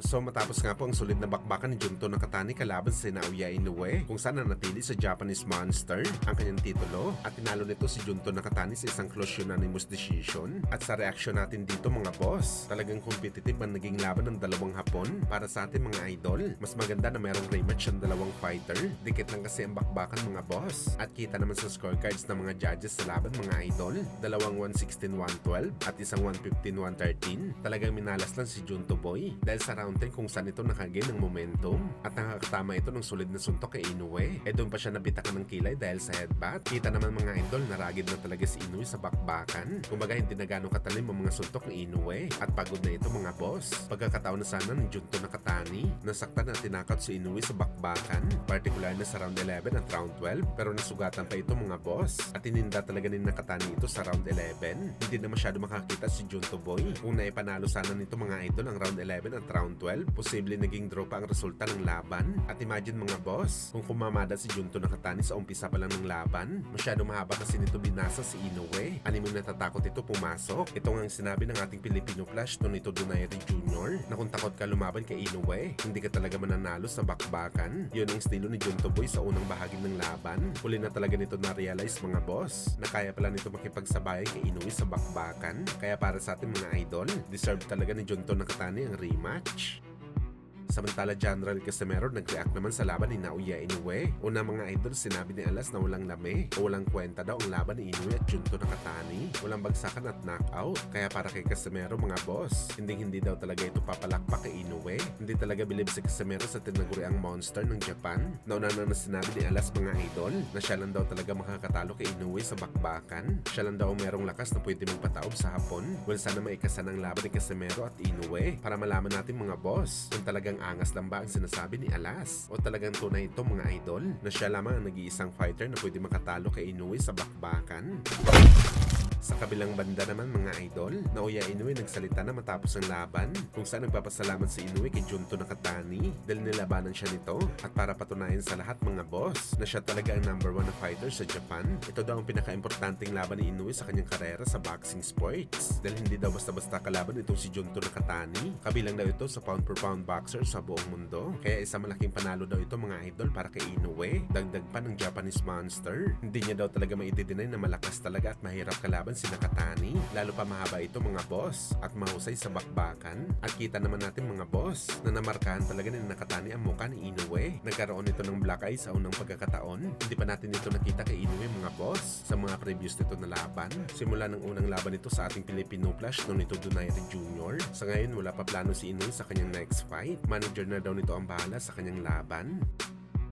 So matapos nga po ang sulit na bakbakan ni Junto Nakatani kalaban si Naoya Inoue kung saan nanatili sa Japanese Monster ang kanyang titulo at tinalo nito si Junto Nakatani sa isang close unanimous decision. At sa reaksyon natin dito mga boss, talagang competitive ang naging laban ng dalawang Hapon para sa ating mga idol. Mas maganda na merong rematch ang dalawang fighter. Dikit lang kasi ang bakbakan mga boss. At kita naman sa scorecards ng mga judges sa laban mga idol, dalawang 116-112 at isang 115-113. Talagang minalas lang si Junto Boy dahil sa round 10 kung saan ito nakagain ng momentum at nakakatama ito ng solid na suntok kay Inoue. Doon pa siya nabitakan ng kilay dahil sa headbutt. Kita naman mga idol na ragid na talaga si Inoue sa bakbakan. Kumbaga hindi na gano'ng katalim ang mga suntok ni Inoue at pagod na ito mga boss. Pagkakataon na sana ni Junto Nakatani, nasaktan at tinakot si Inoue sa bakbakan, particular na sa round 11 at round 12, pero nasugatan pa ito mga boss at ininda talaga ni Nakatani ito sa round 11. Hindi na masyado makakita si Junto Boy. Kung naipanalo sana nito mga idol ang round 11 at round 12, posible naging draw pa ang resulta ng laban. At imagine mga boss, kung kumamada si Junto Nakatani sa umpisa pa lang ng laban, masyado mahaba kasi nito binasa si Inoue. Animong natatakot ito pumasok. Ito nga ang sinabi ng ating Filipino Flash Tonito Donaire Jr. na kung takot ka lumaban kay Inoue, hindi ka talaga mananalo sa bakbakan. Yun ang estilo ni Junto Boy sa unang bahagi ng laban. Huli na talaga nito na-realize mga boss na kaya pala nito makipagsabayan kay Inoue sa bakbakan. Kaya para sa ating mga idol, deserve talaga ni Junto Nakatani ang rematch. Samantala, General Casimero nag-react naman sa laban ni Naoya Inoue. Una mga idol, sinabi ni Alas na walang lame o walang kwenta daw ang laban ni Inoue at Junto Nakatani. Walang bagsakan at knockout. Kaya para kay Casimero mga boss, hindi daw talaga ito papalakpak kay Inoue. Hindi talaga bilib si Casimero sa tinaguriang monster ng Japan. Nauna na sinabi ni Alas mga idol na siya lang daw talaga makakatalo kay Inoue sa bakbakan. Siya lang daw merong lakas na pwede magpataob sa Hapon. Well, sana maikasan ang laban ni Casimero at Inoue para malaman natin mga boss kung talagang angas lang ba ang sinasabi ni Alas o talagang tunay ito mga idol na siya lamang ang nag-iisang fighter na pwede makatalo kay Inoue sa bakbakan. Sa kabilang banda naman mga idol, Naoya Inoue nagsalita na matapos ang laban kung saan nagpapasalamat si Inoue kay Junto Nakatani dahil nilabanan siya nito at para patunayan sa lahat mga boss na siya talaga ang number 1 na fighter sa Japan. Ito daw ang pinaka-importanting laban ni Inoue sa kanyang karera sa boxing sports dahil hindi daw basta-basta kalaban itong si Junto Nakatani. Kabilang daw ito sa pound per pound boxer sa buong mundo. Kaya isa malaking panalo daw ito mga idol para kay Inoue. Dagdag pa ng Japanese Monster. Hindi niya daw talaga maidideny na malakas talaga at mahirap kalaban si Nakatani. Lalo pa mahaba ito mga boss at mahusay sa bakbakan. At kita naman natin mga boss na namarkahan talaga ni Nakatani ang mukha ni Inoue. Nagkaroon ito ng black eye sa unang pagkakataon. Hindi pa natin ito nakita kay Inoue mga boss sa mga previous nito na laban. Simula ng unang laban nito sa ating Filipino Flash Tonito Donaire Jr. Sa ngayon wala pa plano si Inoue sa kanyang next fight. Manager na daw nito ang bahala sa kanyang laban.